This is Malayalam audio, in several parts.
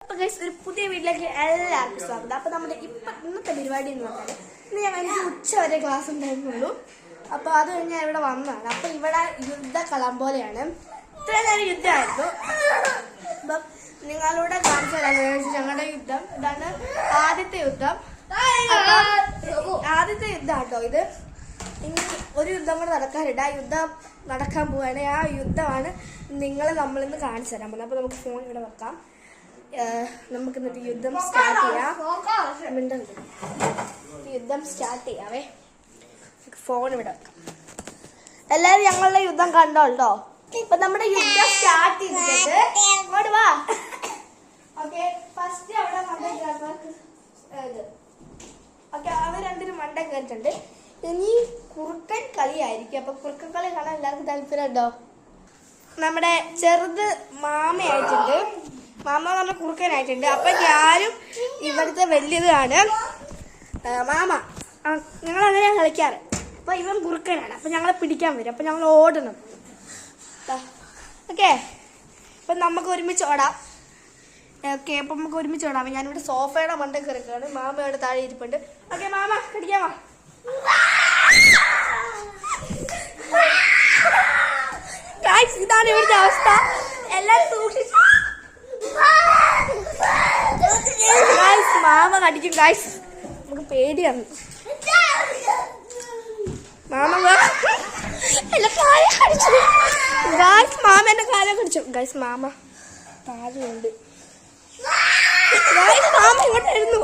ഒരു പുതിയ വീട്ടിലേക്ക് എല്ലാവർക്കും സ്വാഗതം. അപ്പൊ നമ്മുടെ ഇന്നത്തെ പരിപാടി എന്ന് പറഞ്ഞാൽ ഇന്ന് എനിക്ക് ഉച്ച വരെ ക്ലാസ് ഉണ്ടായിരുന്നുള്ളൂ. അപ്പൊ അത് കഴിഞ്ഞ് ഞാൻ ഇവിടെ വന്നതാണ്. അപ്പൊ ഇവിടെ യുദ്ധക്കളം പോലെയാണ്. ഇത്രയും നേരം യുദ്ധമായിരുന്നു. അപ്പം നിങ്ങളോട് കാണിച്ചു തരാമെന്ന് വിചാരിച്ചു. ഞങ്ങളുടെ യുദ്ധം ഇതാണ്. ആദ്യത്തെ യുദ്ധം കേട്ടോ. ഇത് ഇനി ഒരു യുദ്ധം കൂടെ നടക്കാനുണ്ട്. ആ യുദ്ധം നടക്കാൻ പോവുകയാണ്. ആ യുദ്ധമാണ് നമ്മളിന്ന് കാണിച്ചു തരാൻ പോകുന്നത്. അപ്പൊ നമുക്ക് ഫോൺ ഇവിടെ വെക്കാം. നമുക്ക് എന്നിട്ട് യുദ്ധം സ്റ്റാർട്ട് ചെയ്യാം. യുദ്ധം സ്റ്റാർട്ട് ചെയ്യാവേ. ഫോൺ ഇവിടെ വെക്കാം. എല്ലാരും ഞങ്ങളുടെ യുദ്ധം കണ്ടോട്ടോ. ഇപ്പൊ നമ്മുടെ യുദ്ധം സ്റ്റാർട്ട് ചെയ്തിട്ട് ഇങ്ങോട്ട് വാ. ഓക്കെ, ഫസ്റ്റ് അവിടെ അവർ രണ്ടിനും മണ്ട കയറിട്ടുണ്ട്. ഇനി കുറുക്കൻ കളിയായിരിക്കും. അപ്പൊ കുറുക്കൻ കളി കാണാൻ എല്ലാവർക്കും താല്പര്യം ഉണ്ടോ? നമ്മുടെ ചെറുത് മാമയായിട്ടുണ്ട്. മാമ പറഞ്ഞ കുറുക്കനായിട്ടുണ്ട്. അപ്പൊ ഞാനും ഇവിടുത്തെ വലിയതാണ് മാമ. ഞങ്ങൾ അങ്ങനെയാണ് കളിക്കാറ്. അപ്പൊ ഇവൻ കുറുക്കനാണ്. അപ്പൊ ഞങ്ങളെ പിടിക്കാൻ വരും. അപ്പൊ ഞങ്ങൾ ഓടണം. ഓക്കെ, അപ്പൊ നമുക്ക് ഒരുമിച്ച് ഓടാം. ഓക്കെ, അപ്പൊ നമുക്ക് ഒരുമിച്ച് ഓടാം. ഞാനിവിടെ സോഫയുടെ മണ്ട കിടക്കുകയാണ്. മാമയുടെ താഴെ ഇരിപ്പുണ്ട്. ഓക്കെ മാമ, കടിക്കാൻ വാ. ഇതാണ് ഇവിടുത്തെ അവസ്ഥ. എല്ലാരും സൂക്ഷിച്ചു. മാമ കടിക്കും ഗായ്സ്. നമുക്ക് പേടിയാണ്. മാമ മാമ എന്റെ കാലം കടിച്ചു ഗായ്സ്. മാമ താഴെയുണ്ട്. മാമ ഇങ്ങോട്ടായിരുന്നു.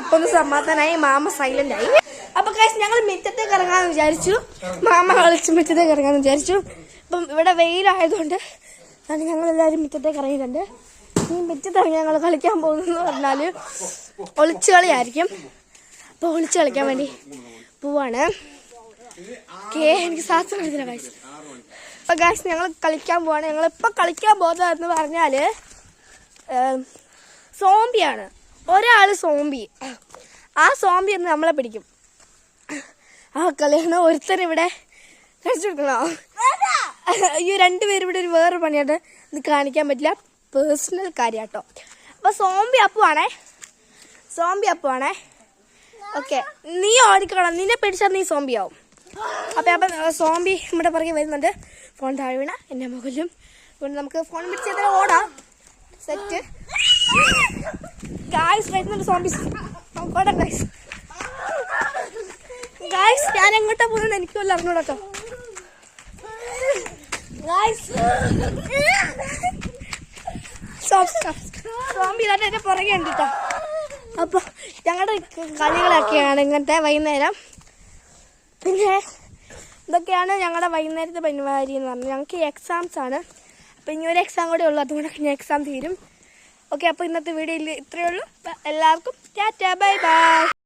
ഇപ്പൊ ഒന്ന് സമാധാനായി. മാമ സൈലന്റ് ആയി. അപ്പൊ ഗായ്സ് ഞങ്ങൾ മിറ്റത്തേക്ക് ഇറങ്ങാന്ന് വിചാരിച്ചു. മാമ കളിച്ച് മിറ്റത്തേക്ക് ഇറങ്ങാന്ന് വിചാരിച്ചു. ഇപ്പം ഇവിടെ വെയിലായതുകൊണ്ട് ഞങ്ങൾ എല്ലാവരും മിറ്റത്തേക്ക് ഇറങ്ങിയിട്ടുണ്ട്. ഈ മിറ്റത്തിറങ്ങി ഞങ്ങൾ കളിക്കാൻ പോകുന്നതെന്ന് പറഞ്ഞാല് ഒളിച്ചു കളിയായിരിക്കും. അപ്പൊ ഒളിച്ചു കളിക്കാൻ വേണ്ടി പോവാണ്. എനിക്ക് ശാസ്ത്രം എടുത്തില്ല ഗായ്സ്. അപ്പൊ ഗായ്സ് ഞങ്ങൾ കളിക്കാൻ പോവാണ്. ഞങ്ങളിപ്പൊ കളിക്കാൻ പോകുന്നതെന്ന് പറഞ്ഞാല് സോംബിയാണ്. ഒരാള് സോംബി. ആ സോംബി എന്ന് നമ്മളെ പിടിക്കും. ആ കളിയാണ്. ഒരുത്തനിവിടെ കഴിച്ചെടുക്കണോ? ഈ രണ്ടുപേരും ഇവിടെ ഒരു വേറെ പണിയായിട്ട് ഇത് കാണിക്കാൻ പറ്റില്ല. പേഴ്സണൽ കാര്യാട്ടോ. അപ്പൊ സോംബി അപ്പുവാണേ. ഓക്കെ, നീ ഓടിക്കണം. നിന്നെ പിടിച്ചാൽ നീ സോംബി ആവും. അപ്പൊ സോംബി നമ്മുടെ പുറകെ വരുന്നുണ്ട്. ഫോൺ താഴെ വീണ എന്റെ മുകളിലും. നമുക്ക് ഫോൺ പിടിച്ചാൽ ഓടാം. Set guys. വരുന്നുണ്ട് സോംബീസ്. ഓടാം ഗായ്സ്. ഗായ്സ് ഞാൻ എങ്ങോട്ടാ പോകുന്നത് എനിക്ക് വല്ല അറിഞ്ഞൂടട്ടോ. സോംബി തന്നെ എന്റെ പുറകെ ഉണ്ട് കേട്ടോ. അപ്പൊ ഞങ്ങളുടെ കളികളൊക്കെയാണ് ഇങ്ങനത്തെ വൈകുന്നേരം. പിന്നെ ഇതൊക്കെയാണ് ഞങ്ങളുടെ വൈകുന്നേരത്തെ പരിപാടി എന്ന് പറഞ്ഞാൽ. ഞങ്ങൾക്ക് എക്സാംസ് ആണ്. അപ്പൊ ഇനി ഒരു എക്സാം കൂടെ ഉള്ളൂ. അതുകൊണ്ടൊക്കെ ഞാൻ എക്സാം തീരും. ഓക്കെ, അപ്പൊ ഇന്നത്തെ വീഡിയോയിൽ ഇത്രയേ ഉള്ളൂ. എല്ലാവർക്കും ടാറ്റാ, ബൈ ബൈ.